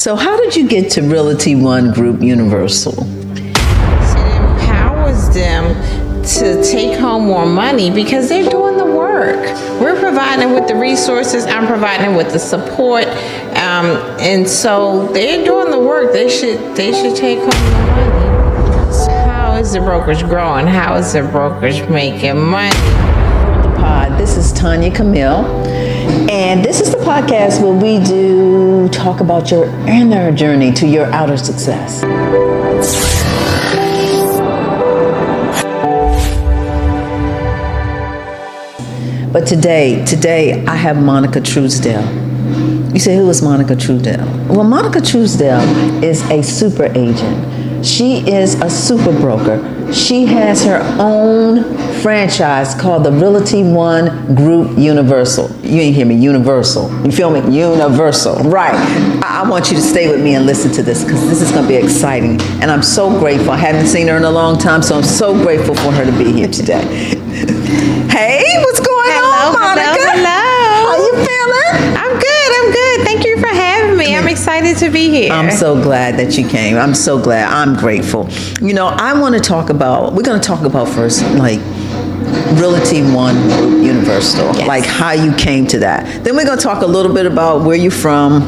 So how did you get to Realty One Group Universal? It empowers them to take home more money because they're doing the work. We're providing with the resources. I'm providing with the support. And so they're doing the work. They should take home the money. So how is the brokerage growing? How is the brokerage making money? The Pod. This is Tanya Camille. And this is the podcast where we do talk about your inner journey to your outer success. But today I have Monica Truesdale. You say, who is Monica Truesdale? Well, Monica Truesdale is a super agent. She is a super broker. She has her own franchise called the Realty One Group Universal. You ain't hear me, Universal. You feel me? Universal, right. I want you to stay with me and listen to this because this is going to be exciting. And I'm so grateful. I haven't seen her in a long time, so I'm so grateful for her to be here today. Hey, what's going on, Monica? Hello. How you feeling? I'm good. Thank you for having me. I'm excited to be here. I'm so glad that you came. I'm so glad. I'm grateful. You know, we're going to talk about first, like, Realty One Group Universal, yes. Like how you came to that. Then we're going to talk a little bit about where you're from,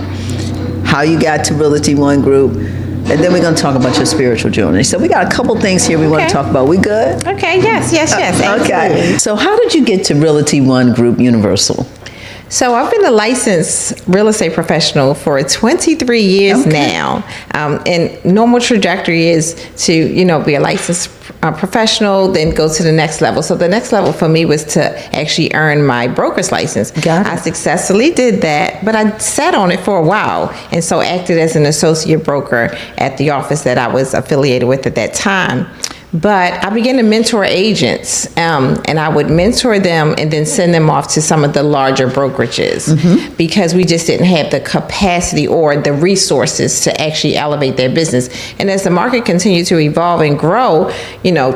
how you got to Realty One Group, and then we're going to talk about your spiritual journey. So we got a couple things here we want to talk about. We good? Okay, yes. Okay. So how did you get to Realty One Group Universal? So I've been a licensed real estate professional for 23 years now. And normal trajectory is to, be a licensed professional, then go to the next level. So the next level for me was to actually earn my broker's license. Got it. I successfully did that, but I sat on it for a while and so acted as an associate broker at the office that I was affiliated with at that time. But I began to mentor agents, and I would mentor them and then send them off to some of the larger brokerages because we just didn't have the capacity or the resources to actually elevate their business. And as the market continued to evolve and grow,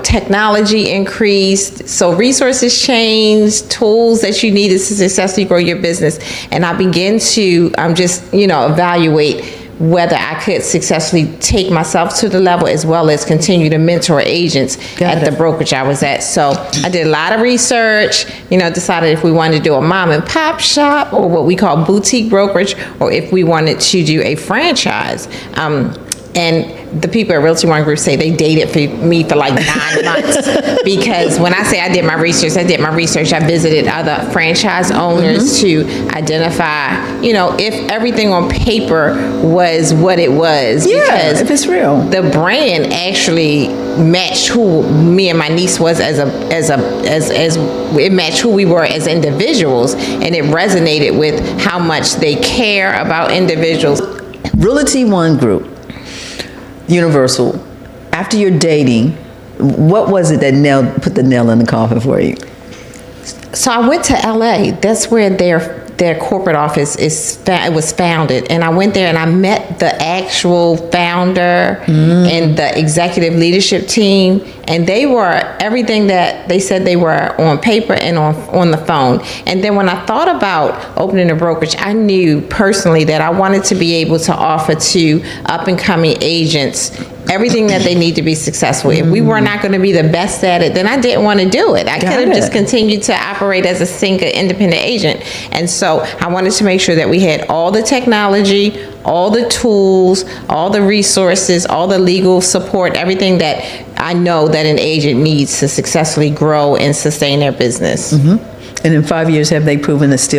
technology increased, so resources changed, tools that you needed to successfully grow your business. And I began to evaluate whether I could successfully take myself to the level as well as continue to mentor agents at the brokerage I was at. So I did a lot of research, decided if we wanted to do a mom and pop shop or what we call boutique brokerage, or if we wanted to do a franchise. And the people at Realty One Group say they dated me for like 9 months because when I say I did my research. I visited other franchise owners to identify, if everything on paper was what it was. Yeah, because if it's real. The brand actually matched who me and my niece was as it matched who we were as individuals, and it resonated with how much they care about individuals. Realty One Group Universal, after your dating, what was it that put the nail in the coffin for you? So I went to LA. That's where their corporate office was founded. And I went there and I met the actual founder and the executive leadership team. And they were everything that they said they were on paper and on the phone. And then when I thought about opening a brokerage, I knew personally that I wanted to be able to offer to up and coming agents everything that they need to be successful. If we were not going to be the best at it, then I didn't want to do it. I could have just continued to operate as a single independent agent. And so I wanted to make sure that we had all the technology, all the tools, all the resources, all the legal support, everything that I know that an agent needs to successfully grow and sustain their business. And in 5 years, have they proven that to be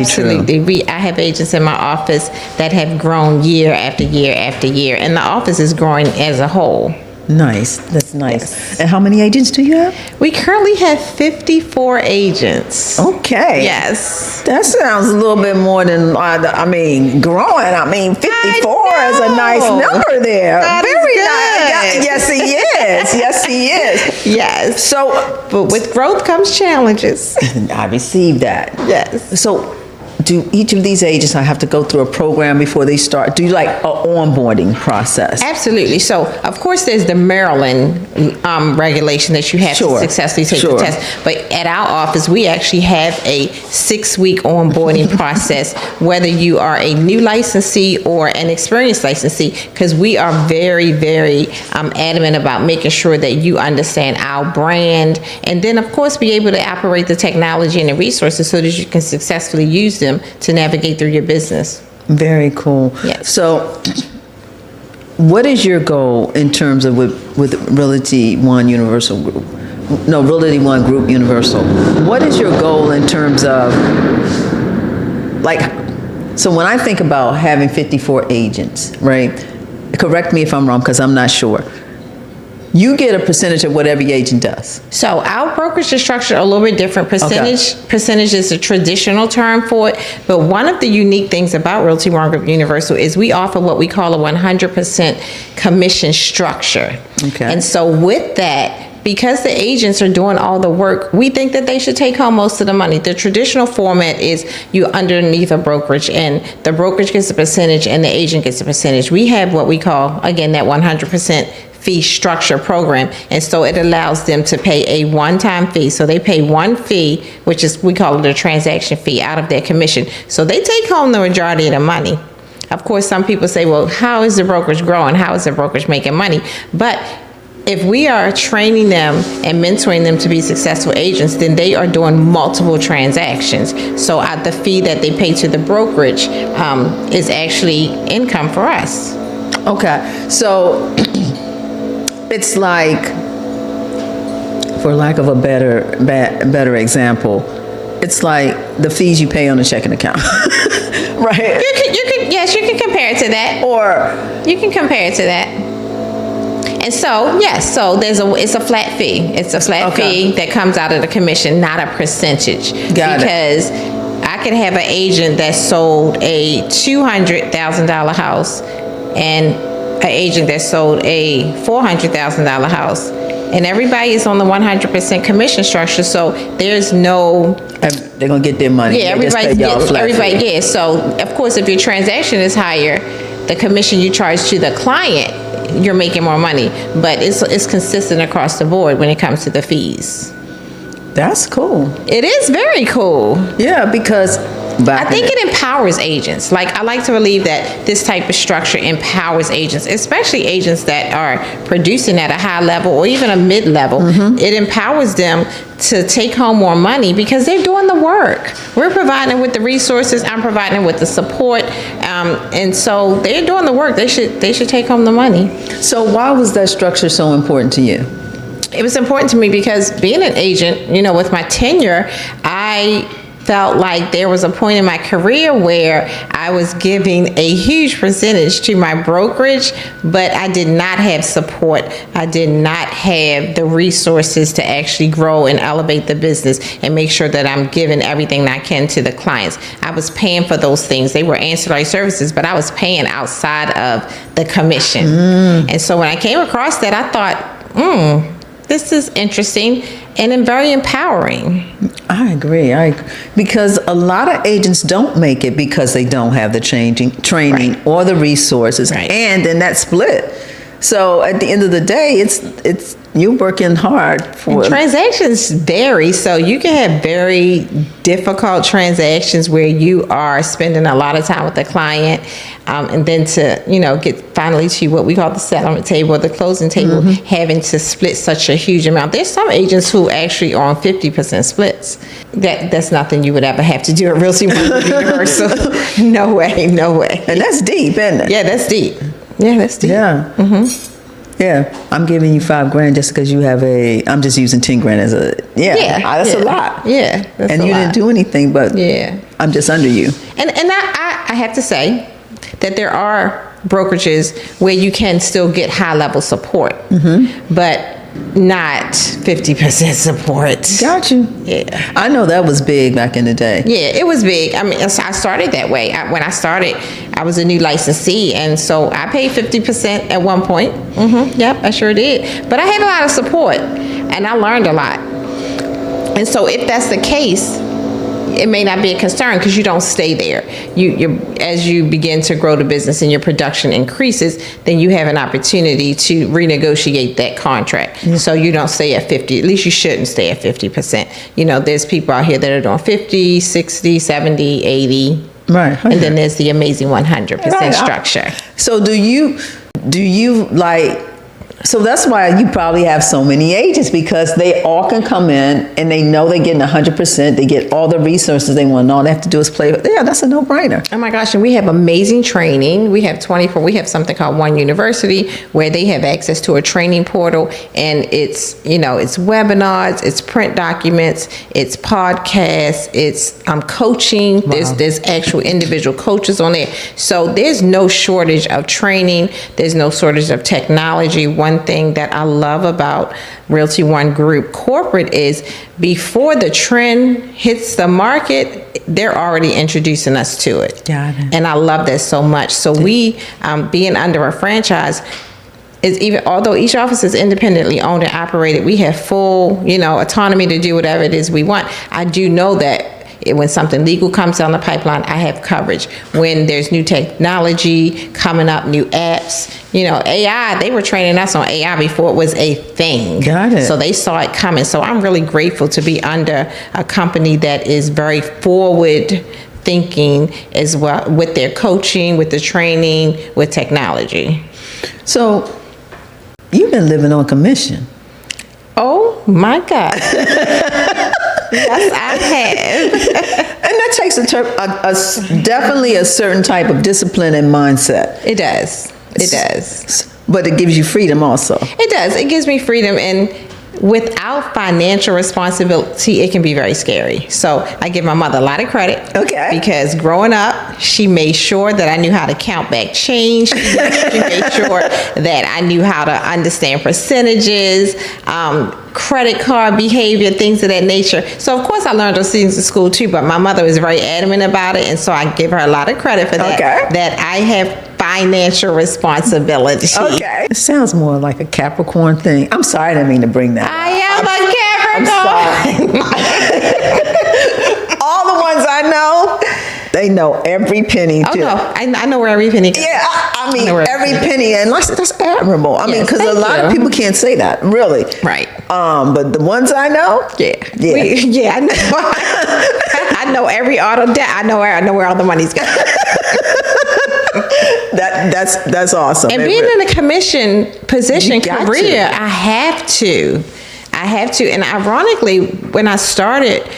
true? Absolutely. I have agents in my office that have grown year after year after year, and the office is growing as a whole. Nice. That's nice. Yes. And how many agents do you have? We currently have 54 agents. Okay. Yes. That sounds a little bit more than, growing. 54 is a nice number there. Very nice. Yes, he is. Yes, he is. Yes. So, but with growth comes challenges. I received that. Yes. So, do each of these agents have to go through a program before they start? Do you like an onboarding process? Absolutely. So, of course, there's the Maryland regulation that you have to successfully take the test. But at our office, we actually have a 6-week onboarding process, whether you are a new licensee or an experienced licensee, because we are very, very adamant about making sure that you understand our brand, and then, of course, be able to operate the technology and the resources so that you can successfully use them to navigate through your business. Very cool. Yes. So, what is your goal in terms of with Realty One Universal Group? No, Realty One Group Universal. What is your goal in terms of, like, so when I think about having 54 agents, right? Correct me if I'm wrong, because I'm not sure. You get a percentage of whatever your agent does. So our brokerage is structured a little bit different. Percentage is a traditional term for it, but one of the unique things about Realty One Group Universal is we offer what we call a 100% commission structure. Okay. And so with that, because the agents are doing all the work, we think that they should take home most of the money. The traditional format is you underneath a brokerage, and the brokerage gets a percentage and the agent gets a percentage. We have what we call, again, that 100% fee structure program, and so it allows them to pay a one-time fee. So they pay one fee, which is, we call it a transaction fee, out of their commission. So they take home the majority of the money. Of course, some people say, well, how is the brokerage growing? How is the brokerage making money? But if we are training them and mentoring them to be successful agents, then they are doing multiple transactions. So the fee that they pay to the brokerage is actually income for us. Okay, so it's like, for lack of a better example, it's like the fees you pay on a checking account, right? Yes, you can compare it to that. Or you can compare it to that. And so, yes, so it's a flat fee. It's a flat fee that comes out of the commission, not a percentage. Got it. Because I could have an agent that sold a $200,000 house and an agent that sold a $400,000 house, and everybody is on the 100% commission structure. So there's no, they're gonna get their money. yeah, everybody. Yeah. So of course, if your transaction is higher, the commission you charge to the client, you're making more money. But it's consistent across the board when it comes to the fees. That's cool. It is very cool. Yeah, because I think it empowers agents. Like, I like to believe that this type of structure empowers agents, especially agents that are producing at a high level or even a mid-level. Mm-hmm. It empowers them to take home more money because they're doing the work. We're providing with the resources. I'm providing with the support. And so they're doing the work. They should take home the money. So why was that structure so important to you? It was important to me because being an agent, with my tenure, I felt like there was a point in my career where I was giving a huge percentage to my brokerage, but I did not have support. I did not have the resources to actually grow and elevate the business and make sure that I'm giving everything that I can to the clients. I was paying for those things. They were ancillary services, but I was paying outside of the commission. And so when I came across that, I thought, this is interesting and very empowering. I agree. Because a lot of agents don't make it because they don't have the training Right. or the resources, Right. and then that split. So at the end of the day, it's you working hard for. And transactions vary, so you can have very difficult transactions where you are spending a lot of time with the client, and then to get finally to what we call the settlement table or the closing table, having to split such a huge amount. There's some agents who actually are on 50% splits. That's nothing you would ever have to do at Realty One Group Universal. No way. And that's deep, isn't it? Yeah, that's deep. Yeah, that's deep. Yeah. Yeah, I'm giving you $5,000 just because you have I'm just using $10,000 as a, that's a lot. Yeah, that's and a you lot. didn't do anything, but I'm just under you. And I have to say that there are brokerages where you can still get high level support, but not 50% support. Got you. Yeah. I know that was big back in the day. Yeah, it was big. I mean, I started that way. When I started, I was a new licensee, and so I paid 50% at one point. Yep, I sure did. But I had a lot of support, and I learned a lot. And so if that's the case, it may not be a concern because you don't stay there. You as you begin to grow the business and your production increases, then you have an opportunity to renegotiate that contract. So you don't stay at 50. At least you shouldn't stay at 50%. You know, there's people out here that are doing 50, 60, 70, 80. Right. And then there's the amazing 100% structure. So do you like, so that's why you probably have so many agents, because they all can come in and they know they're getting 100%. They get all the resources they want, and all they have to do is play. Yeah, that's a no-brainer. Oh my gosh, and we have amazing training. We have we have something called One University, where they have access to a training portal, and it's, you know, it's webinars, it's print documents, it's podcasts, it's coaching. Wow. There's actual individual coaches on there. So there's no shortage of training. There's no shortage of technology. One thing that I love about Realty One Group Corporate is before the trend hits the market, they're already introducing us to it. Got it. And I love that so much. So we, being under a franchise, is even, although each office is independently owned and operated, we have full, you know, autonomy to do whatever it is we want. I do know that when something legal comes down the pipeline, I have coverage. When there's new technology coming up, new apps, you know, AI, they were training us on AI before it was a thing. Got it. So they saw it coming. So I'm really grateful to be under a company that is very forward thinking as well, with their coaching, with the training, with technology. So you've been living on commission. Oh my God. Yes, I have. And that takes definitely a certain type of discipline and mindset. It does. It does. But it gives you freedom also. It does. It gives me freedom, and without financial responsibility, it can be very scary. So I give my mother a lot of credit. Okay. Because growing up, she made sure that I knew how to count back change. She made sure that I knew how to understand percentages, credit card behavior, things of that nature. So of course I learned those things in school too, but my mother was very adamant about it, and so I give her a lot of credit for that. Okay. That I have financial responsibility. Okay. It sounds more like a Capricorn thing. I'm sorry, I didn't mean to bring that I am a Capricorn. I'm sorry. All the ones I know, they know every penny Oh too. no, I know where every penny goes. Yeah, I mean, know where every everything penny, and that's admirable. I mean, Yes, because a thank lot of you. people can't say that, really. Right. But the ones I know, Yeah. Yeah. I know. I know every auto debt. I know where all the money's going. that's awesome. And being in a commission position You got career, to. I have to. And ironically, when I started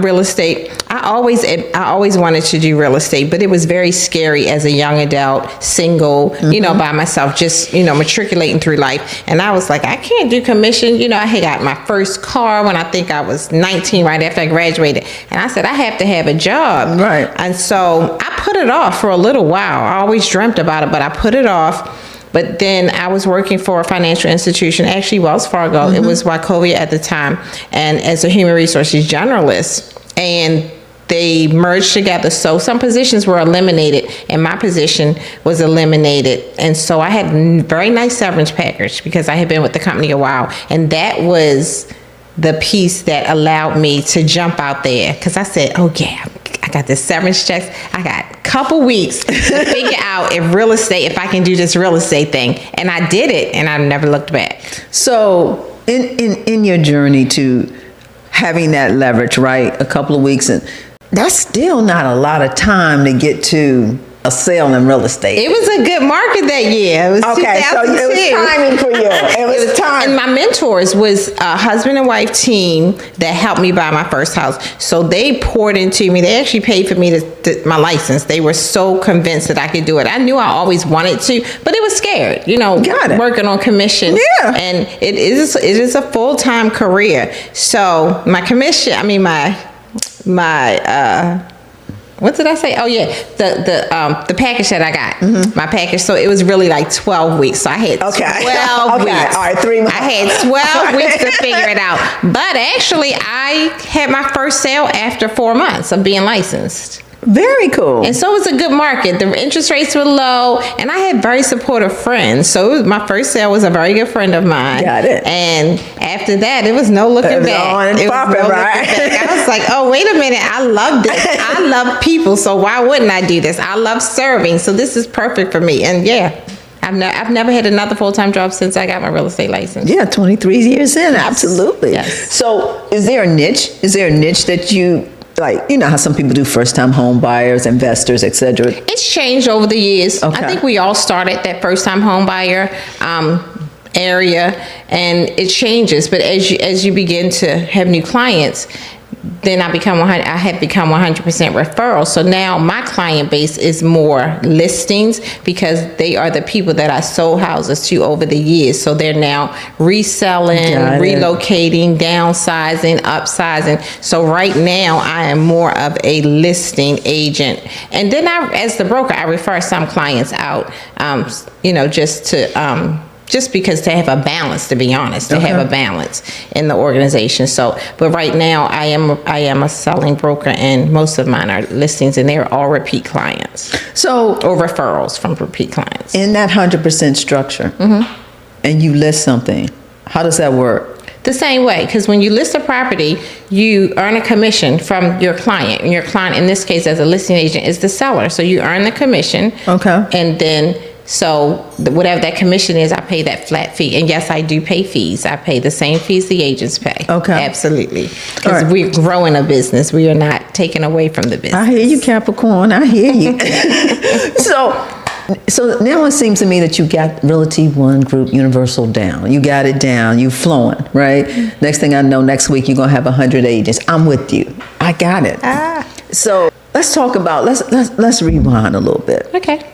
real estate, I always wanted to do real estate, but it was very scary as a young adult, single, you know, by myself, just, you know, matriculating through life. And I was like, I can't do commission. You know, I had got my first car when I think I was 19, right after I graduated. And I said, I have to have a job. Right. And so I put it off for a little while. I always dreamt about it, but I put it off. But then I was working for a financial institution, actually Wells Fargo. It was Wachovia at the time, and as a human resources generalist. And they merged together. So some positions were eliminated, and my position was eliminated. And so I had a very nice severance package because I had been with the company a while. And that was the piece that allowed me to jump out there, because I said, oh yeah, I got this severance checks. I got a couple weeks to figure out if I can do this real estate thing. And I did it, and I never looked back. So in your journey to having that leverage, right, a couple of weeks, and that's still not a lot of time to get to a sale in real estate. It was a good market that year. It was Okay, so 2002. it was timing for you. It was time. And my mentors was a husband and wife team that helped me buy my first house. So they poured into me. They actually paid for me my license. They were so convinced that I could do it. I knew I always wanted to, but it was scared, you know, working on commission. Yeah. And it is a full-time career. So my commission, what did I say? Oh yeah, the package that I got, my package. So it was really like 12 weeks. So I had 12 weeks. All right, 3 months. I had 12 weeks to figure it out. But actually, I had my first sale after 4 months of being licensed. Very cool. And so it was a good market. The interest rates were low, and I had very supportive friends. So my first sale was a very good friend of mine. Got it. And after that, it was no looking back. It was no looking back. I was like, oh, wait a minute. I love this. I love people. So why wouldn't I do this? I love serving. So this is perfect for me. And yeah, I've never had another full-time job since I got my real estate license. Yeah, 23 years in. Absolutely. Yes. So is there a niche? Is there a niche that you, like, you know how some people do first-time home buyers, investors, etc.? It's changed over the years. Okay. I think we all started that first-time home buyer area, and it changes. But as you begin to have new clients, then I have become 100% referral. So now my client base is more listings, because they are the people that I sold houses to over the years. So they're now reselling, relocating, downsizing, upsizing. So right now I am more of a listing agent. And then as the broker, I refer some clients out, just because to have a balance, to be honest, to have a balance in the organization. So, but right now I am a selling broker, and most of mine are listings, and they're all repeat clients. So, or referrals from repeat clients. In that 100% structure, and you list something, how does that work? The same way, because when you list a property, you earn a commission from your client, and your client, in this case, as a listing agent, is the seller. So you earn the commission. Okay. And then, so whatever that commission is, I pay that flat fee. And yes, I do pay fees. I pay the same fees the agents pay. Okay. Absolutely. Because we're growing a business. We are not taking away from the business. I hear you, Capricorn. I hear you. So now it seems to me that you got Realty One Group Universal down. You got it down. You flowing, right? Next thing I know, next week you're going to have 100 agents. I'm with you. I got it. So let's talk about, let's rewind a little bit. Okay.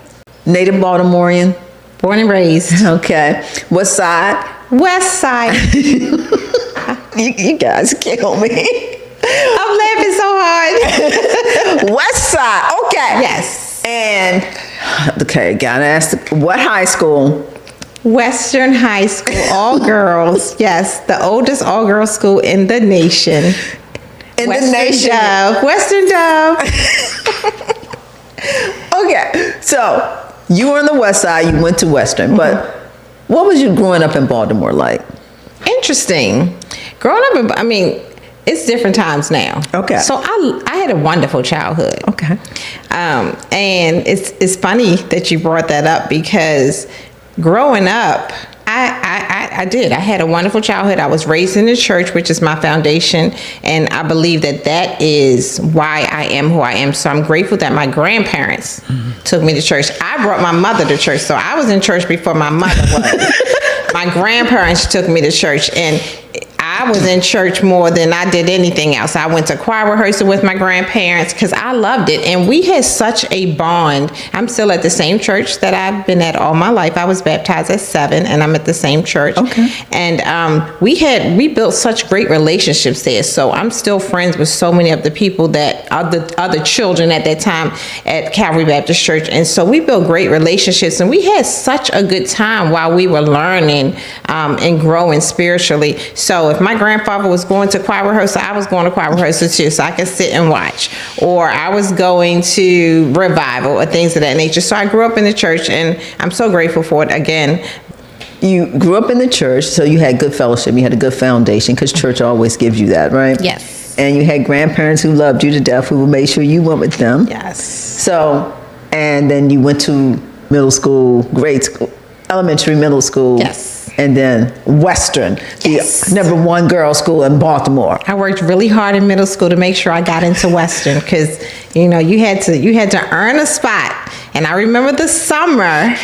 Native Baltimorean? Born and raised. Okay. What side? West side. You guys kill me. I'm laughing so hard. West side. Okay. Yes. And, okay, gotta ask, what high school? Western High School, all girls. Yes, the oldest all-girls school in the nation. Western Dove. Western Dove. Okay, so you were on the west side, you went to Western, but what was you growing up in Baltimore like? Interesting. Growing up it's different times now. Okay. So I had a wonderful childhood. Okay. And it's funny that you brought that up, because growing up, I did. I had a wonderful childhood. I was raised in the church, which is my foundation, and I believe that is why I am who I am. So I'm grateful that my grandparents took me to church. I brought my mother to church, so I was in church before my mother was. My grandparents took me to church, and I was in church more than I did anything else. I went to choir rehearsal with my grandparents because I loved it. And we had such a bond. I'm still at the same church that I've been at all my life. I was baptized at 7, and I'm at the same church. Okay. And we built such great relationships there. So I'm still friends with so many of the people that are the other children at that time at Calvary Baptist Church. And so we built great relationships, and we had such a good time while we were learning and growing spiritually. So if my grandfather was going to choir rehearsal, I was going to choir rehearsal too, so I could sit and watch. Or I was going to revival or things of that nature. So I grew up in the church, and I'm so grateful for it. Again, you grew up in the church, so you had good fellowship, you had a good foundation, because church always gives you that, right? Yes. And you had grandparents who loved you to death, who made sure you went with them. Yes. So, and then you went to middle school, grade school, elementary, middle school. Yes. And then Western, Yes. the #1 girls' school in Baltimore. I worked really hard in middle school to make sure I got into Western, because you had to earn a spot. And I remember the summer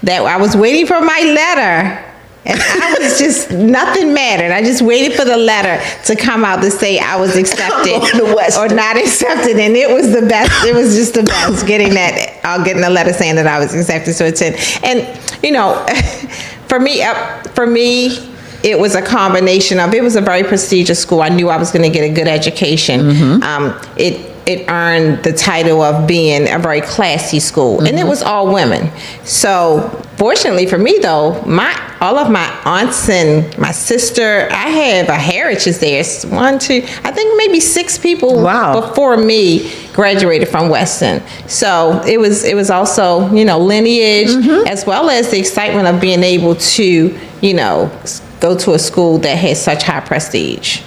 that I was waiting for my letter, and I was just, nothing mattered. I just waited for the letter to come out to say I was accepted or not accepted, and it was the best. It was just the best getting the letter saying that I was accepted to attend. And for me, it was a combination of, it was a very prestigious school. I knew I was going to get a good education. it earned the title of being a very classy school, and it was all women. So fortunately for me, though, all of my aunts and my sister, I have a heritage there. It's 1, 2, I think maybe 6 people before me graduated from Weston. So it was also, lineage, as well as the excitement of being able to, go to a school that has such high prestige.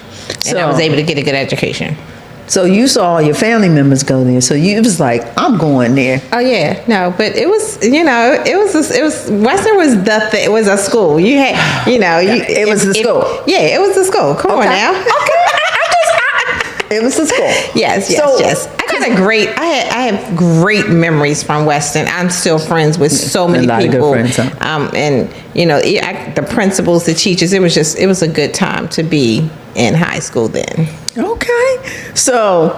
And I was able to get a good education. So you saw all your family members go there. So you was like, I'm going there. Oh yeah, no, but it was, Western was the thing. It was a school. You had, it was the school. Yeah, it was the school. Come on now. Okay. It was the school. Yes. I have great memories from Weston. I'm still friends with so many people. Of good friends, huh? And the principals, the teachers. It was a good time to be in high school then. Okay. So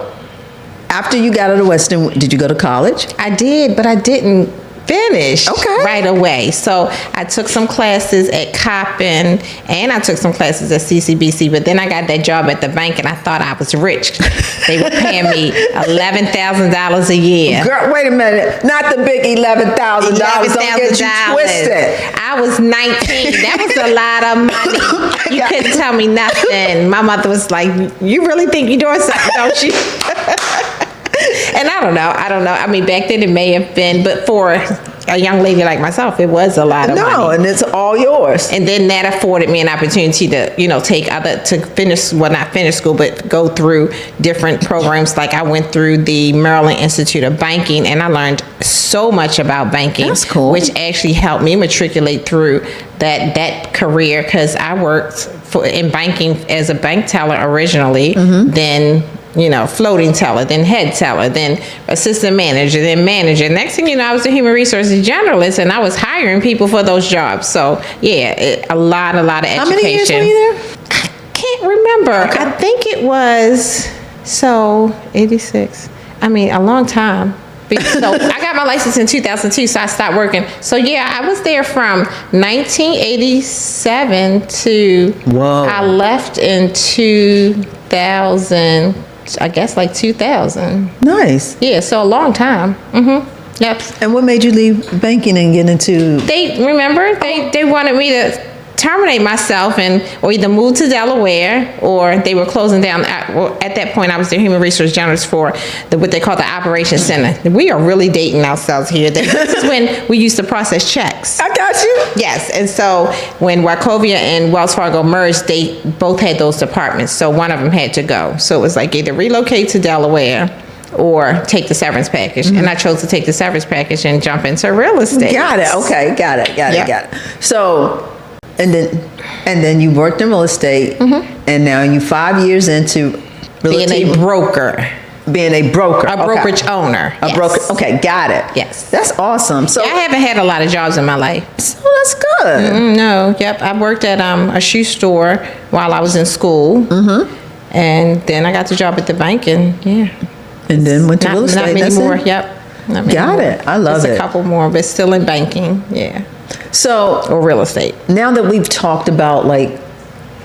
after you got out of Weston, did you go to college? I did, but I didn't finish right away. So I took some classes at Coppin and I took some classes at CCBC, but then I got that job at the bank and I thought I was rich. They were paying me $11,000 a year. Girl, wait a minute. Not the big $11,000. Don't get you twisted. I was 19. That was a lot of money. You couldn't tell me nothing. My mother was like, you really think you're doing something, don't you? And I don't know. I mean, back then it may have been, but for a young lady like myself, it was a lot of money. No, and it's all yours. And then that afforded me an opportunity to finish, well, not finish school, but go through different programs. Like I went through the Maryland Institute of Banking, and I learned so much about banking. That's cool. Which actually helped me matriculate through that career, because I worked in banking as a bank teller originally, then floating teller, then head teller, then assistant manager, then manager. Next thing you know, I was a human resources generalist, and I was hiring people for those jobs. So yeah, a lot of education. How many years were you there? I can't remember. Okay. I think it was 86. I mean, a long time. So I got my license in 2002, so I stopped working. So yeah, I was there from 1987 to I left in 2000. I guess like 2000. Nice. Yeah, so a long time. Yep. And what made you leave banking and get into? They wanted me to terminate myself or either move to Delaware, or they were closing down. At that point, I was the human resource generalist for what they call the operations center. We are really dating ourselves here. This is when we used to process checks. I got you. Yes, and so when Wachovia and Wells Fargo merged, they both had those departments. So one of them had to go. So it was like either relocate to Delaware or take the severance package. And I chose to take the severance package and jump into real estate. Got it. Okay. Got it. So, and then you worked in real estate, and now you 5 years into being a broker. Being a broker. A brokerage owner. A broker. Okay, got it. Yes. That's awesome. So I haven't had a lot of jobs in my life. So that's good. No, yep. I worked at a shoe store while I was in school. And then I got the job at the bank, and and then went to real estate. Not many more. Yep. Got it. I love it. Just a couple more, but still in banking. Yeah. So, or real estate. Now that we've talked about like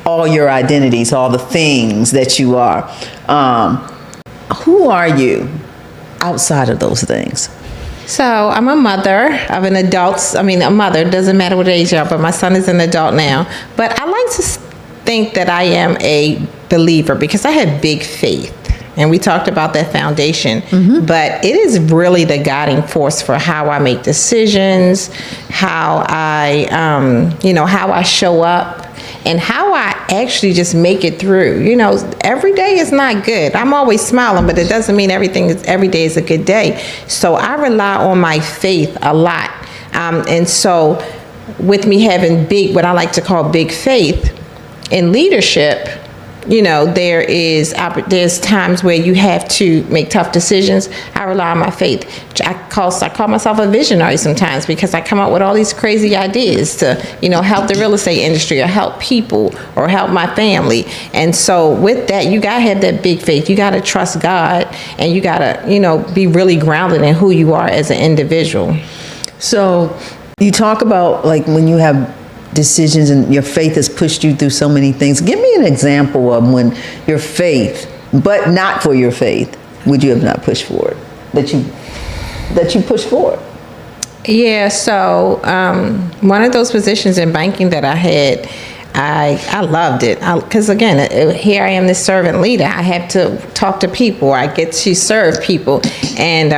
all your identities, all the things that you are, who are you outside of those things? So I'm a mother of an adult. A mother, doesn't matter what age you are, but my son is an adult now. But I like to think that I am a believer because I have big faith. And we talked about that foundation, but it is really the guiding force for how I make decisions, how I, how I show up, and how I actually just make it through. Every day is not good. I'm always smiling, but it doesn't mean every day is a good day. So I rely on my faith a lot. And so with me having what I like to call big faith in leadership, there's times where you have to make tough decisions. I rely on my faith. I call myself a visionary sometimes because I come up with all these crazy ideas to, help the real estate industry or help people or help my family. And so with that, you gotta have that big faith. You gotta trust God, and you gotta, be really grounded in who you are as an individual. So you talk about like when you have decisions and your faith has pushed you through so many things. Give me an example of when your faith, but not for your faith, would you have not pushed forward? That you pushed forward? Yeah, so one of those positions in banking that I had, I loved it because again, here I am, this servant leader. I have to talk to people. I get to serve people, and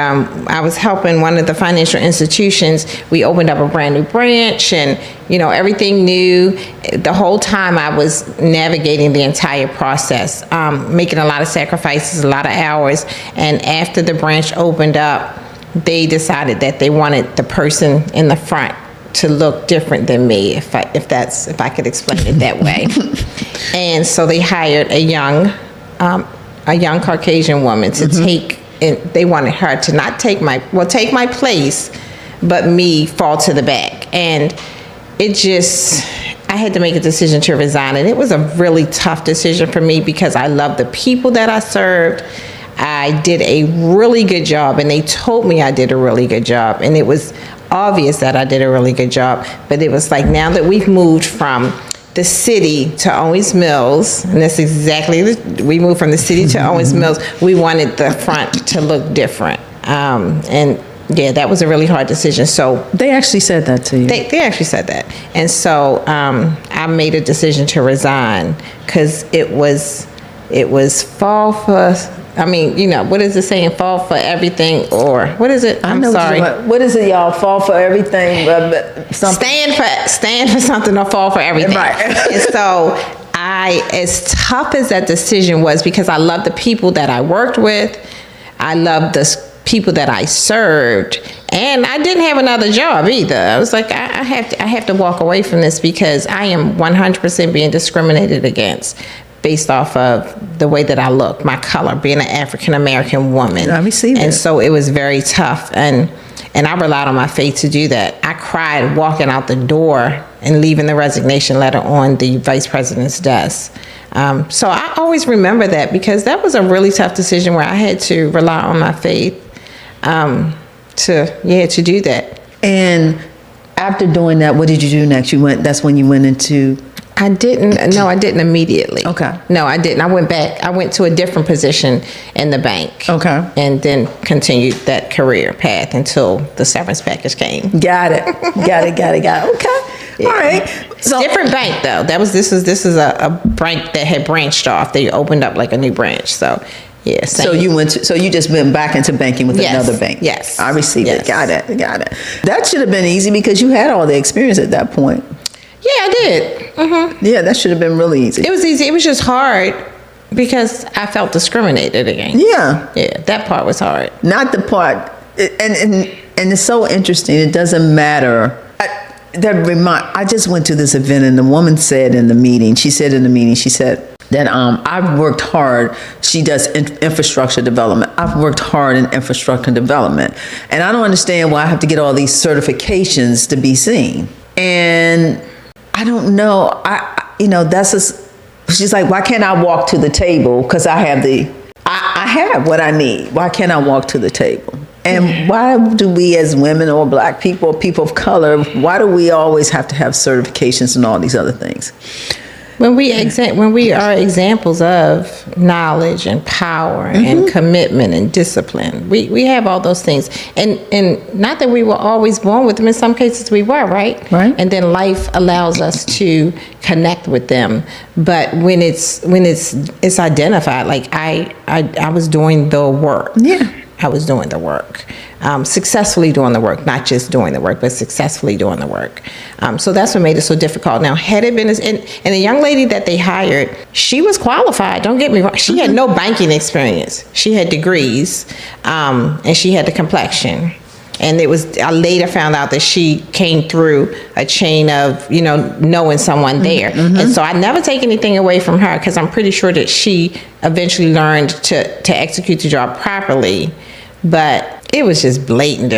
I was helping one of the financial institutions. We opened up a brand new branch, and everything new. The whole time I was navigating the entire process, making a lot of sacrifices, a lot of hours, and after the branch opened up, they decided that they wanted the person in the front to look different than me, if I could explain it that way. And so they hired a young Caucasian woman to take, and they wanted her to not take my place, but me fall to the back. And I had to make a decision to resign, and it was a really tough decision for me because I love the people that I served. I did a really good job, and they told me I did a really good job, and it was obvious that I did a really good job. But it was like, now that we've moved from the city to Owings Mills, and that's exactly, we moved from the city to Owings Mills, we wanted the front to look different. And yeah, that was a really hard decision. So they actually said that to you? They actually said that. And so I made a decision to resign because it was fall for, what is it saying? Fall for everything, or what is it? I'm sorry. What is it, y'all? Fall for everything? Something. Stand for something or fall for everything. Right. And so as tough as that decision was, because I love the people that I worked with, I love the people that I served, and I didn't have another job either. I was like, I have to walk away from this because I am 100% being discriminated against based off of the way that I look, my color, being an African American woman. I received it. And so it was very tough, and I relied on my faith to do that. I cried walking out the door and leaving the resignation letter on the vice president's desk. So I always remember that because that was a really tough decision where I had to rely on my faith to do that. And after doing that, what did you do next? That's when you went into... I didn't immediately. Okay. No, I didn't. I went back. I went to a different position in the bank. Okay. And then continued that career path until the severance package came. Got it. Okay. Yeah. All right. So different bank though. This is a bank that had branched off. They opened up like a new branch. So yeah. So you just went back into banking with another bank. Yes. I received it. Got it. That should have been easy because you had all the experience at that point. Yeah, I did. Mm-hmm. Yeah, that should have been really easy. It was easy. It was just hard because I felt discriminated against. Yeah. Yeah, that part was hard. Not the part, and it's so interesting. It doesn't matter. I just went to this event, and the woman said in the meeting, she said that I've worked hard. She does infrastructure development. I've worked hard in infrastructure development, and I don't understand why I have to get all these certifications to be seen. And I don't know. She's like, why can't I walk to the table? Because I have what I need. Why can't I walk to the table? And why do we as women or black people, people of color, why do we always have to have certifications and all these other things? When we are examples of knowledge and power and commitment and discipline, we have all those things, and not that we were always born with them. In some cases, we were right. And then life allows us to connect with them. But when it's identified, like I was doing the work. Yeah. I was doing the work, successfully doing the work, not just doing the work, but successfully doing the work. So that's what made it so difficult. Now, had it been, and the young lady that they hired, she was qualified. Don't get me wrong. She had no banking experience. She had degrees, and she had the complexion. And I later found out that she came through a chain of, knowing someone there. And so I never take anything away from her because I'm pretty sure that she eventually learned to execute the job properly. But it was just blatant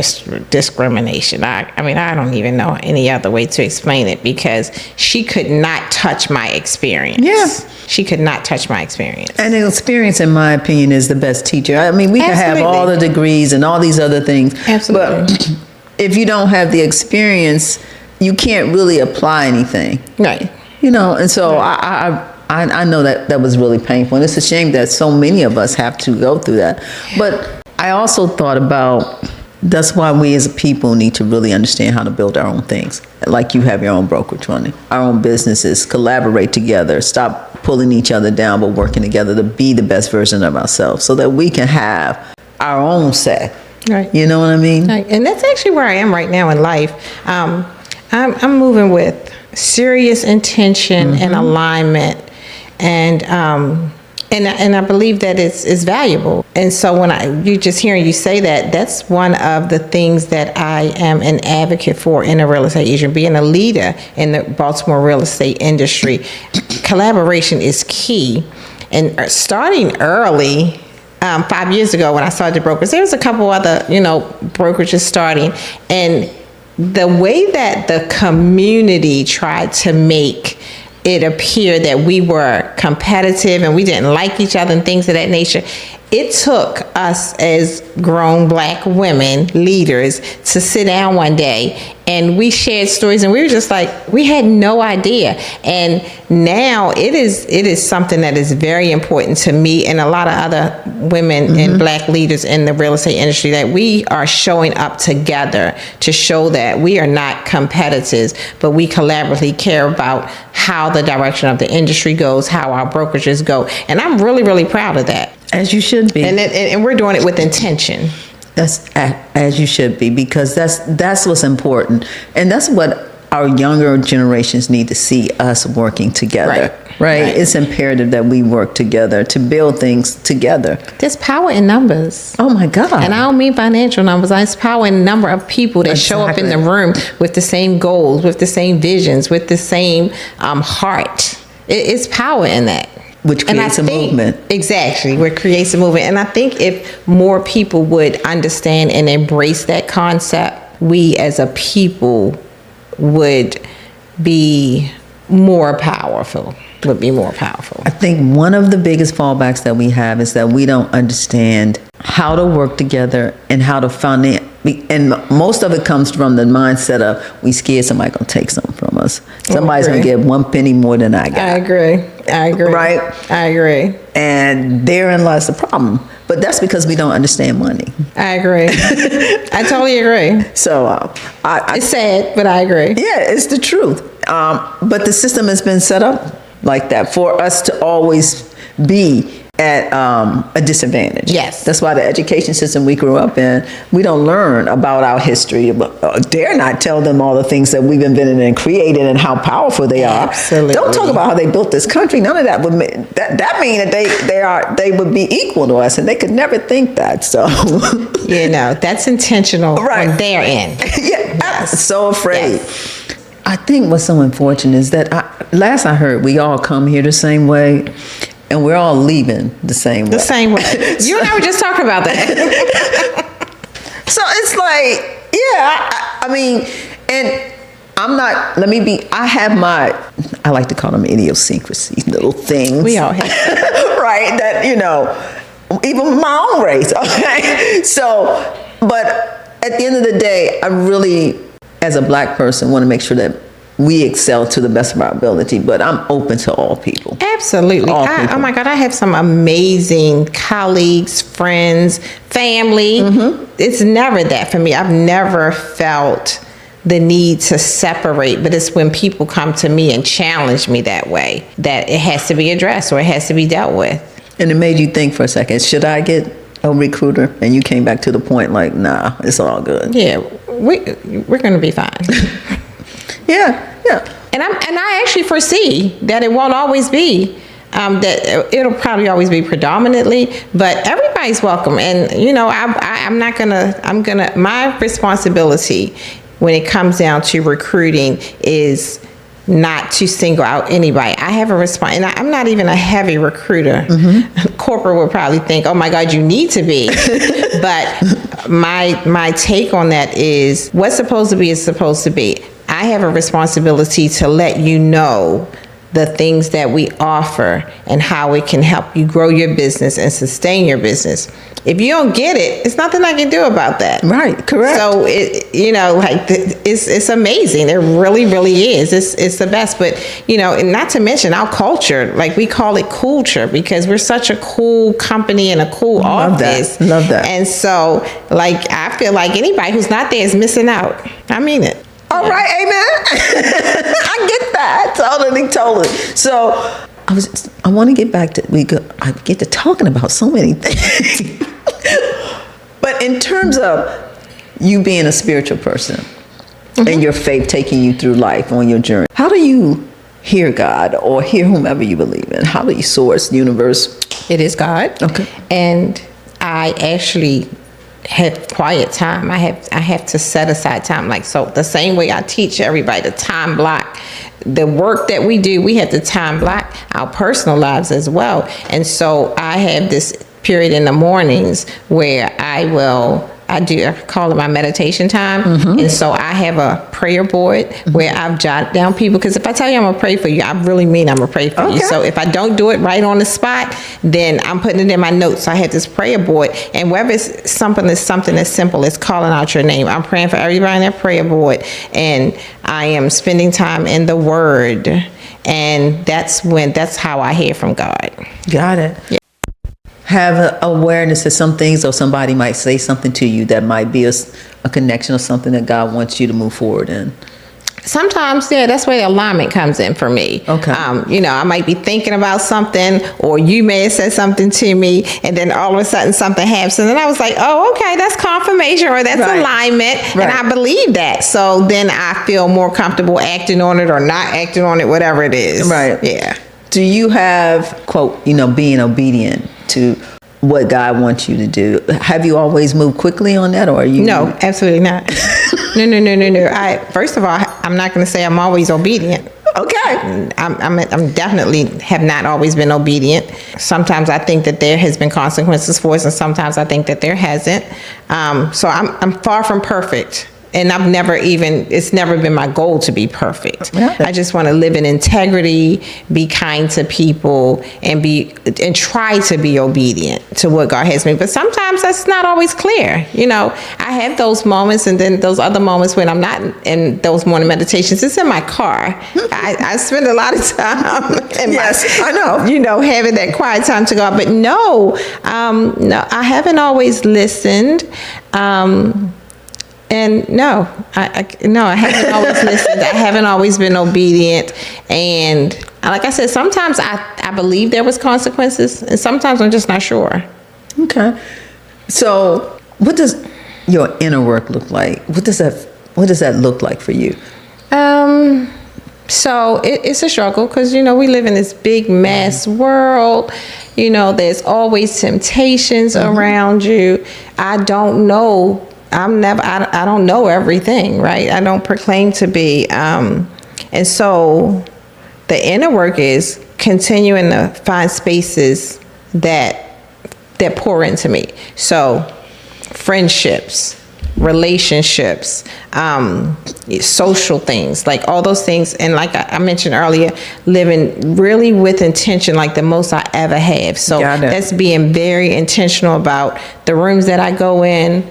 discrimination. I don't even know any other way to explain it because she could not touch my experience. Yeah. She could not touch my experience. And the experience, in my opinion, is the best teacher. I mean, we can have all the degrees and all these other things. Absolutely. But if you don't have the experience, you can't really apply anything. Right. And so I I know that was really painful. And it's a shame that so many of us have to go through that. But I also thought about, that's why we as a people need to really understand how to build our own things. Like you have your own brokerage running, our own businesses, collaborate together, stop pulling each other down, but working together to be the best version of ourselves so that we can have our own say. Right. You know what I mean? Right. And that's actually where I am right now in life. I'm moving with serious intention and alignment, and I believe that it's valuable. And so when you just hearing you say that, that's one of the things that I am an advocate for in a real estate agent, being a leader in the Baltimore real estate industry. Collaboration is key, and starting early. 5 years ago when I started the brokers, there was a couple other, brokerages starting, and the way that the community tried to make it appear that we were competitive and we didn't like each other and things of that nature, it took us as grown Black women leaders to sit down one day and we shared stories, and we were just like, we had no idea. And now it is something that is very important to me and a lot of other women and Black leaders in the real estate industry, that we are showing up together to show that we are not competitors, but we collaboratively care about how the direction of the industry goes, how our brokerages go. And I'm really, really proud of that. As you should be. And we're doing it with intention. That's as you should be, because that's what's important. And that's what our younger generations need to see us working together. Right? It's imperative that we work together to build things together. There's power in numbers. Oh my God. And I don't mean financial numbers. There's power in the number of people that show up in the room with the same goals, with the same visions, with the same heart. It's power in that. Which creates a movement. Exactly, which creates a movement. And I think if more people would understand and embrace that concept, we as a people would be more powerful. I think one of the biggest fallbacks that we have is that we don't understand how to work together and how to finance. And most of it comes from the mindset of, we scared somebody gonna take something from us. Somebody's gonna get one penny more than I got. I agree. Right? I agree. And therein lies the problem. But that's because we don't understand money. I agree. I totally agree. So it's sad, but I agree. Yeah, it's the truth. But the system has been set up like that for us to always be at a disadvantage. Yes. That's why the education system we grew up in, we don't learn about our history. Dare not tell them all the things that we've invented and created and how powerful they are. Absolutely. Don't talk about how they built this country. None of that would that mean that they would be equal to us, and they could never think that. So that's intentional on their end. Yeah, yes. I'm so afraid. Yes. I think what's so unfortunate is that last I heard, we all come here the same way. And we're all leaving the same way. The same way. You and I were just talking about that. So it's like, I mean, and I'm not, I like to call them idiosyncrasies, little things. We all have. Right, that, even my own race, okay? So, but at the end of the day, I really, as a Black person, want to make sure that we excel to the best of our ability, but I'm open to all people. Absolutely. Oh my God, I have some amazing colleagues, friends, family. It's never that for me. I've never felt the need to separate, but it's when people come to me and challenge me that way that it has to be addressed or it has to be dealt with. And it made you think for a second, should I get a recruiter? And you came back to the point like, nah, it's all good. Yeah, we're going to be fine. Yeah. And I actually foresee that it won't always be, that it'll probably always be predominantly, but everybody's welcome. And, my responsibility when it comes down to recruiting is not to single out anybody. I have a response, and I'm not even a heavy recruiter. Corporate would probably think, oh my God, you need to be. But my take on that is what's supposed to be is supposed to be. I have a responsibility to let you know the things that we offer and how it can help you grow your business and sustain your business. If you don't get it, it's nothing I can do about that. Right, correct. So it's amazing. It really, really is. It's the best. But and not to mention our culture. Like, we call it culture because we're such a cool company and a cool office. Love that. And so, I feel like anybody who's not there is missing out. I mean it. All right, amen. I get that totally. So I want to get back to I get to talking about so many things. But in terms of you being a spiritual person and your faith taking you through life on your journey, how do you hear God or hear whomever you believe in? How do you source universe? It is God. Okay. And I actually have quiet time. I have to set aside time. So the same way I teach everybody to time block the work that we do, we have to time block our personal lives as well. And so I have this period in the mornings where I call it my meditation time. And so I have a prayer board where I've jotted down people, because if I tell you I'm gonna pray for you, I really mean I'm gonna pray for you. So if I don't do it right on the spot, then I'm putting it in my notes. So I have this prayer board, and whether it's something as simple as calling out your name, I'm praying for everybody in that prayer board, and I am spending time in the Word, and that's how I hear from God. Got it. Yeah. Have awareness that some things, or somebody might say something to you that might be a connection or something that God wants you to move forward in. Sometimes, that's where the alignment comes in for me. Okay. I might be thinking about something, or you may have said something to me, and then all of a sudden something happens, and then I was like, oh, okay, that's confirmation, or that's alignment, and I believe that. So then I feel more comfortable acting on it or not acting on it, whatever it is. Right. Yeah. Do you have, quote, being obedient to what God wants you to do? Have you always moved quickly on that, or are you? No, absolutely not. No. First of all, I'm not going to say I'm always obedient. Okay. I'm definitely have not always been obedient. Sometimes I think that there has been consequences for us, and sometimes I think that there hasn't. So I'm far from perfect. And it's never been my goal to be perfect. Yeah. I just want to live in integrity, be kind to people, and try to be obedient to what God has me. But sometimes that's not always clear. I have those moments, and then those other moments when I'm not in those morning meditations. It's in my car. I spend a lot of time I know. Having that quiet time to God. But no, I haven't always listened. And no, I haven't always listened. I haven't always been obedient. And like I said, sometimes I believe there was consequences, and sometimes I'm just not sure. Okay. So what does your inner work look like? What does that look like for you? So it's a struggle, because, we live in this big mass world. There's always temptations around you. I don't know. I don't know everything, right? I don't proclaim to be. And so the inner work is continuing to find spaces that pour into me. So friendships, relationships, social things, like all those things. And like I mentioned earlier, living really with intention, like the most I ever have. So that's being very intentional about the rooms that I go in,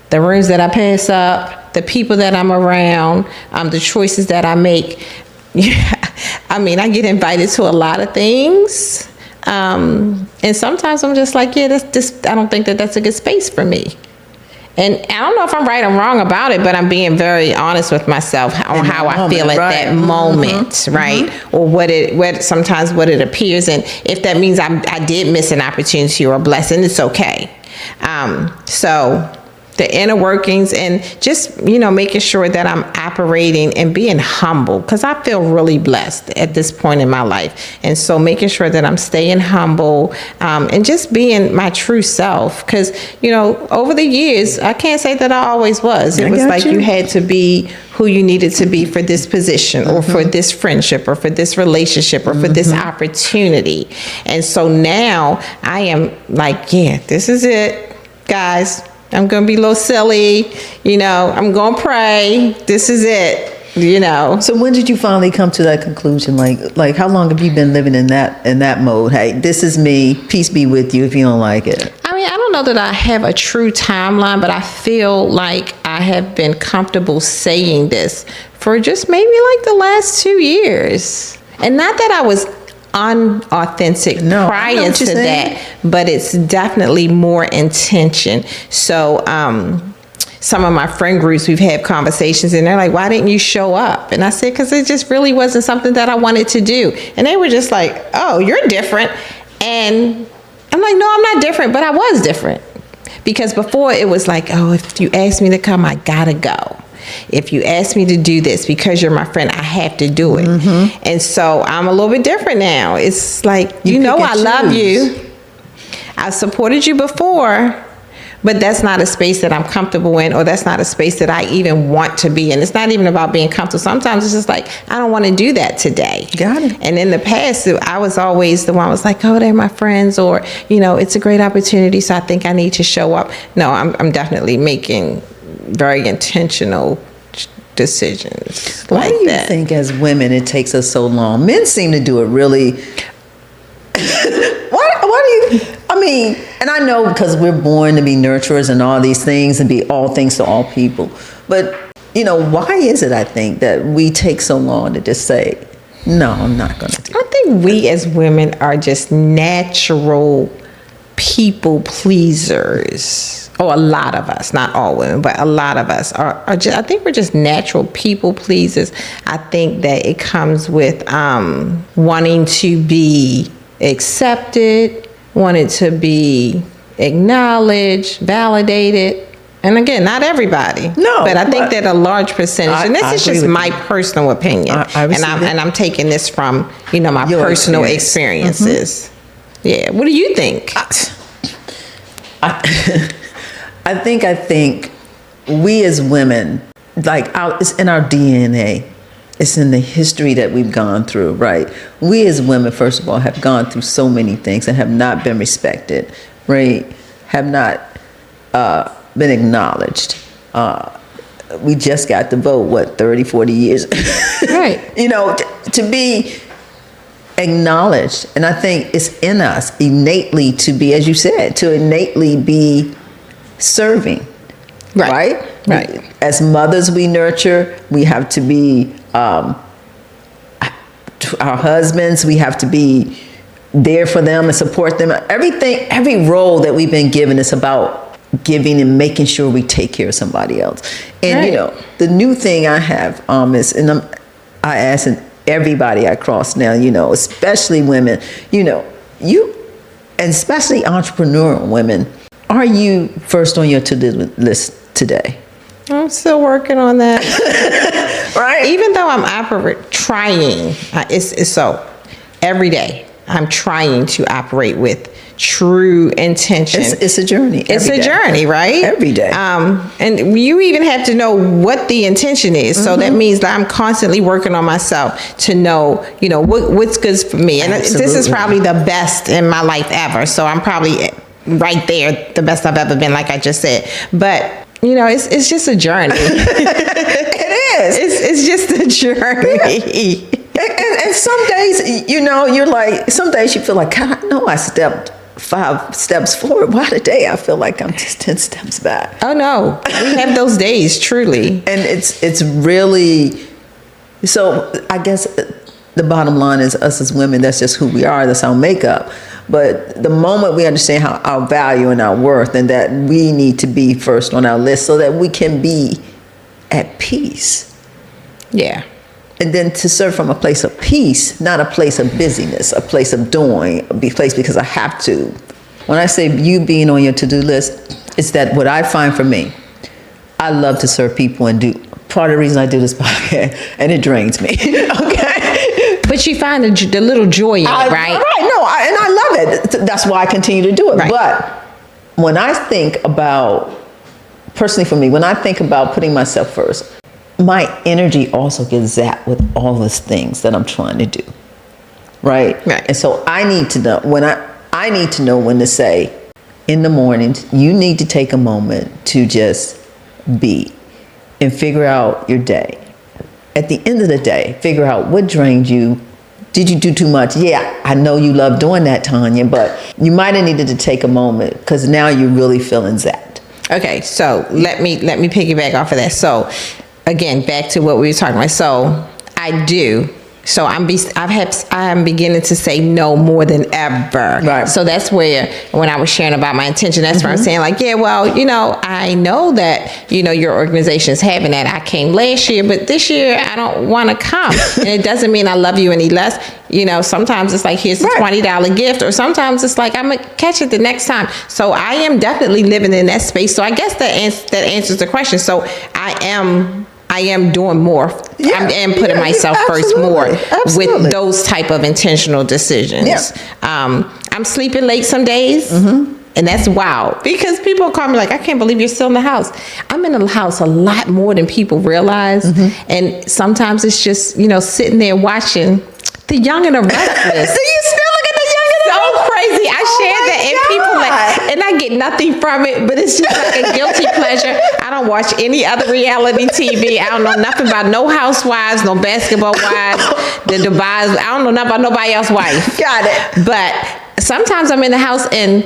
the rooms that I pass up, the people that I'm around, the choices that I make. I get invited to a lot of things. And sometimes I'm just like, I don't think that that's a good space for me. And I don't know if I'm right or wrong about it, but I'm being very honest with myself on how I feel at that moment, right? Or what it appears, and if that means I did miss an opportunity or a blessing, it's okay. So the inner workings, and just, making sure that I'm operating and being humble, because I feel really blessed at this point in my life. And so making sure that I'm staying humble, and just being my true self. Because, over the years, I can't say that I always was. It was like you had to be who you needed to be for this position, or for this friendship, or for this relationship, or for this opportunity. And so now I am like, this is it, guys. I'm going to be a little silly, I'm going to pray. This is it. So when did you finally come to that conclusion? Like how long have you been living in that mode? Hey, this is me. Peace be with you if you don't like it. I mean, I don't know that I have a true timeline, but I feel like I have been comfortable saying this for just maybe like the last 2 years. And not that I was unauthentic prior to that, but it's definitely more intention. So, some of my friend groups, we've had conversations and they're like, why didn't you show up? And I said, because it just really wasn't something that I wanted to do. And they were just like, oh, you're different. And I'm like, no, I'm not different, but I was different. Because before it was like, oh, if you ask me to come, I gotta go. If you ask me to do this because you're my friend, I have to do it. Mm-hmm. And so I'm a little bit different now. It's like, I love you. I supported you before. But that's not a space that I'm comfortable in, or that's not a space that I even want to be in. It's not even about being comfortable. Sometimes it's just like, I don't want to do that today. Got it. And in the past, I was always the one who was like, oh, they're my friends, or, it's a great opportunity, so I think I need to show up. No, I'm definitely making very intentional decisions. Why do you think as women it takes us so long? Men seem to do it really... Why do you... I mean, and I know because we're born to be nurturers and all these things and be all things to all people. But, why is it, I think, that we take so long to just say, no, I'm not going to do it? I think we as women are just natural people pleasers. Oh, a lot of us, not all women, but a lot of us are just, I think we're just natural people pleasers. I think that it comes with wanting to be accepted, wanted to be acknowledged, validated. And again, not everybody. No. But I think that a large percentage, and this is just my personal opinion. And I'm taking this from, my Your personal experiences. Mm-hmm. Yeah. What do you think? I think we as women, it's in our DNA. It's in the history that we've gone through, right? We as women, first of all, have gone through so many things and have not been respected, right? Have not been acknowledged. We just got to vote, 30, 40 years? Right. To be acknowledged. And I think it's in us innately to be, as you said, to innately be serving, right? Right. As mothers, we nurture. We have to be our husbands. We have to be there for them and support them. Every role that we've been given is about giving and making sure we take care of somebody else. And the new thing I have is, and I ask everybody I cross now, especially women, you, and especially entrepreneurial women, are you first on your to-do list today? I'm still working on that. Right. Even though I'm trying, it's so every day I'm trying to operate with true intention. It's a journey. It's a journey, right? Every day. And you even have to know what the intention is. Mm-hmm. So that means that I'm constantly working on myself to know, what's good for me. And Absolutely. This is probably the best in my life ever. So I'm probably right there, the best I've ever been, like I just said. But it's just a journey. It is. It's just a journey. Yeah. And some days, you're like, some days you feel like, God, I know I stepped 5 steps forward. Why today I feel like I'm just 10 steps back? Oh no, we have those days, truly. And it's really, so I guess the bottom line is us as women, that's just who we are. That's our makeup. But the moment we understand our value and our worth, and that we need to be first on our list so that we can be at peace. Yeah. And then to serve from a place of peace, not a place of busyness, a place of doing, a place because I have to. When I say you being on your to-do list, it's that what I find for me, I love to serve people and do, part of the reason I do this podcast, and it drains me, okay? But you find the little joy in it, right? Right, no, and I love it. That's why I continue to do it. Right. But when I think about, personally for me, when I think about putting myself first, my energy also gets zapped with all those things that I'm trying to do, right? And so I need to know I need to know when to say, in the mornings, you need to take a moment to just be and figure out your day. at the end of the day, figure out what drained you. Did you do too much? Yeah, I know you love doing that, Tanya, but you might have needed to take a moment because now you're really feeling zapped. Okay, so let me piggyback off of that. So again, back to what we were talking about. So I do. So I'm beginning to say no more than ever. Right. So that's where, when I was sharing about my intention, that's where I'm saying like, yeah, well, you know, I know that, you know, your organization is having that. I came last year, but this year I don't want to come. And it doesn't mean I love you any less. You know, sometimes it's like, here's the $20 gift, or sometimes it's like, I'm going to catch it the next time. So I am definitely living in that space. So I guess that answers the question. So I am doing more. Yeah, I am putting myself first more with those type of intentional decisions. Yeah. I'm sleeping late some days. And that's wild because people call me like, I can't believe you're still in the house. I'm in the house a lot more than people realize. And sometimes it's just, you know, sitting there watching The Young and the Restless. So you still look at The Young and the Restless? So crazy. I share that, and people like, and I get nothing from it, but it's just like a guilty pleasure. I don't watch any other reality TV. I don't know nothing about no housewives, no basketball wives, the Dubai's. I don't know nothing about nobody else's wife. Got it. But sometimes I'm in the house and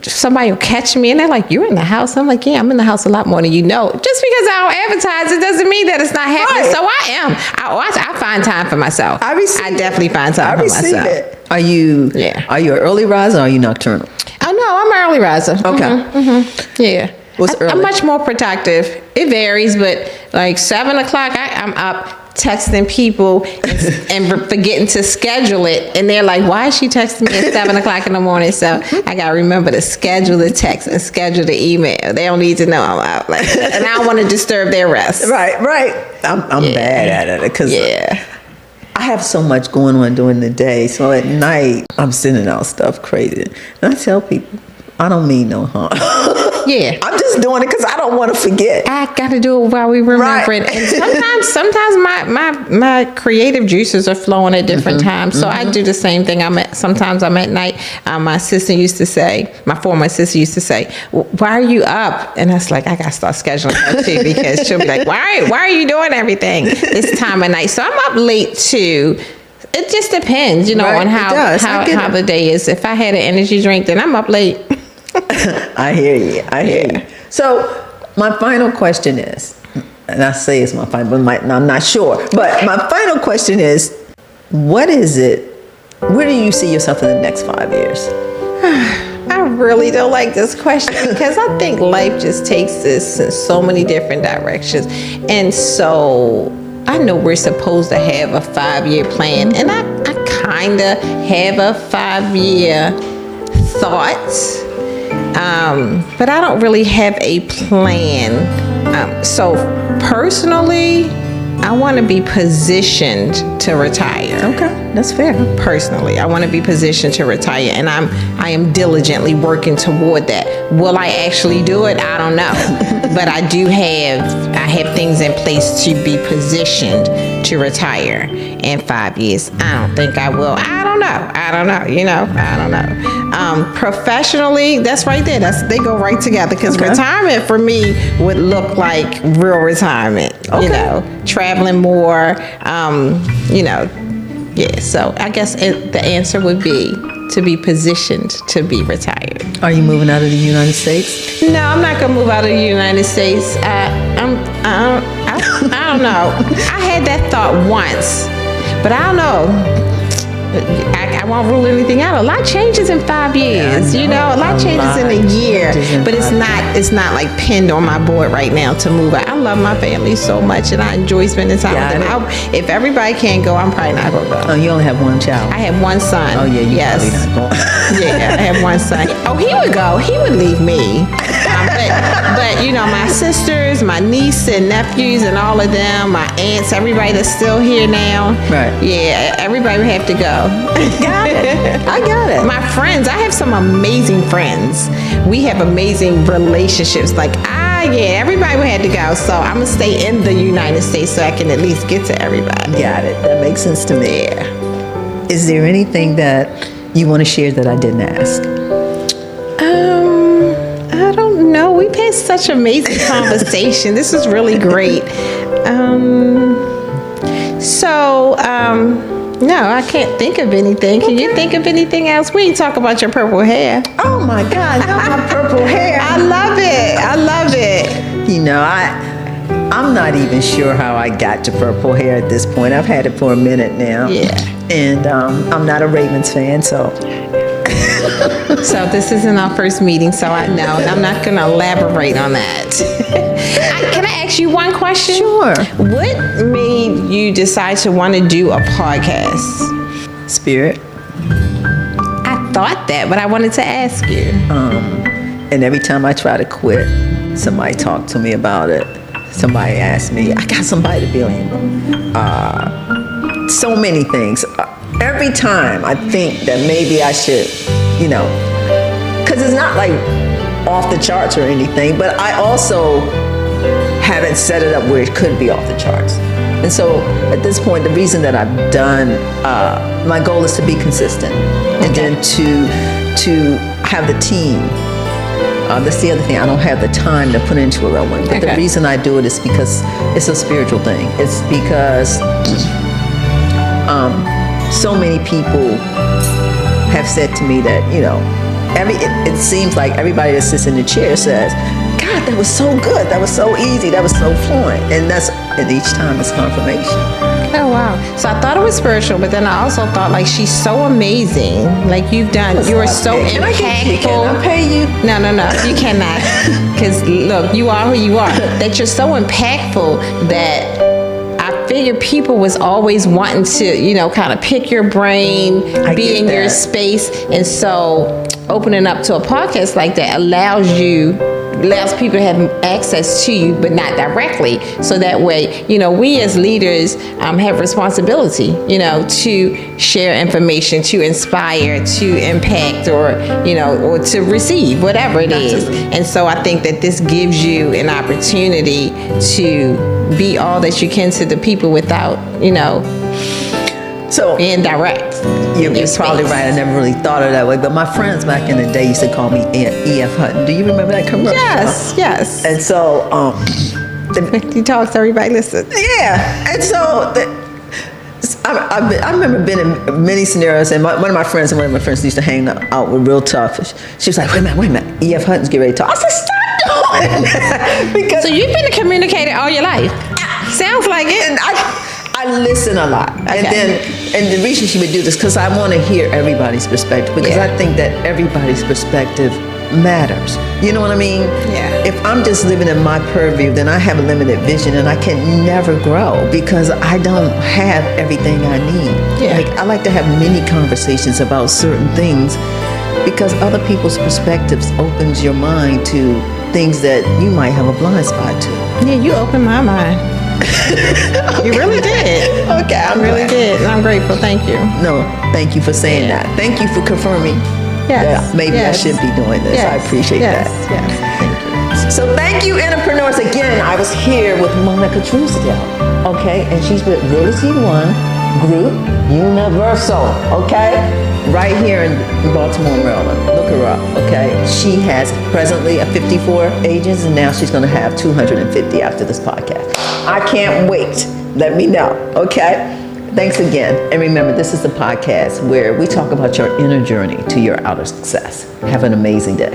somebody will catch me and they're like, you're in the house? I'm like, yeah, I'm in the house a lot more than you know. Just because I don't advertise, it doesn't mean that it's not happening. Right. So I am. I find time for myself. I definitely find time for myself. It. Are you an early riser or are you nocturnal? Oh, no, I'm an early riser. Okay. Yeah. What's early? I'm much more productive. It varies, but like 7 o'clock, I'm up texting people and forgetting to schedule it. And they're like, why is she texting me at 7 o'clock in the morning? So I got to remember to schedule the text and schedule the email. They don't need to know I'm out. Like, and I don't want to disturb their rest. Right. I'm bad at it because I have so much going on during the day. So at night, I'm sending out stuff crazy. And I tell people, I don't mean no harm. Yeah. I'm just doing it because I don't want to forget. I got to do it while we remember it. And sometimes my creative juices are flowing at different times. So I do the same thing. Sometimes I'm at night. My former assistant used to say, why are you up? And I was like, I got to start scheduling her too, because she'll be like, why are you doing everything this time of night? So I'm up late too. It just depends, on how the day is. If I had an energy drink, then I'm up late. I hear you. So my final question is, and I say it's my final, but I'm not sure. But my final question is, what is it? Where do you see yourself in the next 5 years? I really don't like this question because I think life just takes us in so many different directions. And so I know we're supposed to have a 5-year plan, and I kind of have a 5-year thought. But I don't really have a plan. So personally, I want to be positioned to retire. Okay, that's fair. Personally, I want to be positioned to retire, and I am diligently working toward that. Will I actually do it? I don't know. But I have things in place to be positioned to retire in 5 years. I don't think I will. I don't know. I don't know. Professionally, that's right there. They go right together, because retirement for me would look like real retirement. Okay. Traveling more. So I guess the answer would be to be positioned to be retired. Are you moving out of the United States? No, I'm not gonna move out of the United States. I don't know. I had that thought once, but I don't know. I won't rule anything out. A lot changes in 5 years. A lot changes in a year. But it's not like pinned on my board right now to move out. I love my family so much, and I enjoy spending time with them. If everybody can't go, I'm probably not gonna go. Oh, you only have one child. I have one son. Oh yeah, you're probably not going. Yeah, I have one son. Oh, he would go. He would leave me. But my sisters, my niece and nephews, and all of them, my aunts, everybody that's still here now. Right. Yeah, everybody would have to go. Got it. I got it. My friends, I have some amazing friends. We have amazing relationships. Everybody would have to go. So I'm gonna stay in the United States so I can at least get to everybody. Got it. That makes sense to me. Yeah. Is there anything that you want to share that I didn't ask? I don't know. We've had such amazing conversation. This is really great. So, no, I can't think of anything. Can you think of anything else? We didn't talk about your purple hair. Oh my God, not my purple hair. I love it. I love it. You know, I'm not even sure how I got to purple hair at this point. I've had it for a minute now. Yeah. And I'm not a Ravens fan, so. So this isn't our first meeting, so I know. I'm not going to elaborate on that. Can I ask you one question? Sure. What made you decide to want to do a podcast? Spirit. I thought that, but I wanted to ask you. And every time I try to quit, somebody talked to me about it. Somebody asked me, I got somebody to bill him. So many things. Every time I think that maybe I should, because it's not like off the charts or anything, but I also haven't set it up where it could be off the charts. And so at this point, the reason that I've done, my goal is to be consistent, and then to have the team. That's the other thing. I don't have the time to put into a real one. But the reason I do it is because it's a spiritual thing. It's because so many people have said to me that, it seems like everybody that sits in the chair says, God, that was so good. That was so easy. That was so fluent. And each time it's confirmation. Oh, wow. So I thought it was spiritual, but then I also thought, like, she's so amazing. Like, you are so impactful. Can I pay you? No, you cannot. Because, look, you are who you are. That you're so impactful that I figured people was always wanting to, kind of pick your brain, be in your space. And so opening up to a podcast like that allows people to have access to you, but not directly. So that way, we as leaders have responsibility, to share information, to inspire, to impact, or to receive, whatever it is. And so I think that this gives you an opportunity to be all that you can to the people without, being direct. You're probably right. I never really thought of it that way. But my friends back in the day used to call me E.F. Hutton. Do you remember that commercial? Yes. And so, he talks, everybody listen. Yeah. And so, I remember being in many scenarios, and one of my friends used to hang out with real tough. She was like, wait a minute. E.F. Hutton's getting ready to talk. I said, stop doing that. Because so you've been a communicator all your life. Sounds like it. And I listen a lot. And the reason she would do this, because I want to hear everybody's perspective, because I think that everybody's perspective matters. You know what I mean? Yeah. If I'm just living in my purview, then I have a limited vision and I can never grow because I don't have everything I need. Yeah. Like, I like to have many conversations about certain things because other people's perspectives opens your mind to things that you might have a blind spot to. Yeah, you opened my mind. You really did. Okay, I really did. And I'm grateful. Thank you. No, thank you for saying that. Thank you for confirming that maybe I should be doing this. I appreciate that. Yes, thank you. So thank you, InnerPreneurs. Again, I was here with Monica Truesdale, okay? And she's with Realty One Group Universal, okay? Right here in Baltimore, Maryland. Look her up, okay? She has presently 54 agents, and now she's going to have 250 after this podcast. I can't wait. Let me know, okay? Thanks again. And remember, this is the podcast where we talk about your inner journey to your outer success. Have an amazing day.